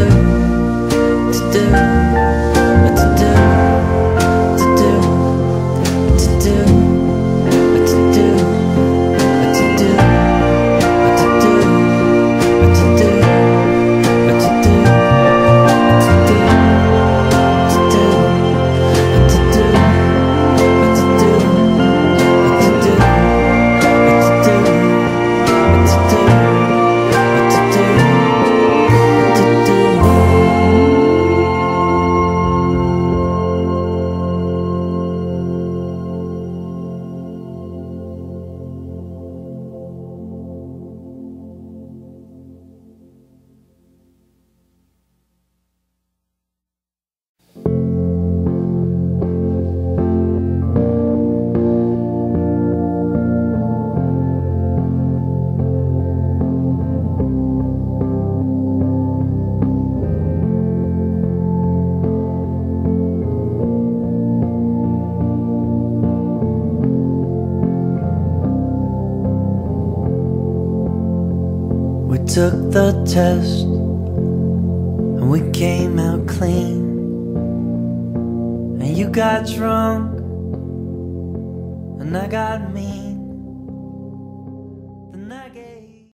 do, to do, what to do, to do, to do, what to do, what to do, what to do, what to do, what to do, what to do, what to do, what to do, what to do, what to do, what to do, what to do, what to do, what to do. We took the test and we came out clean. And you got drunk and I got mean.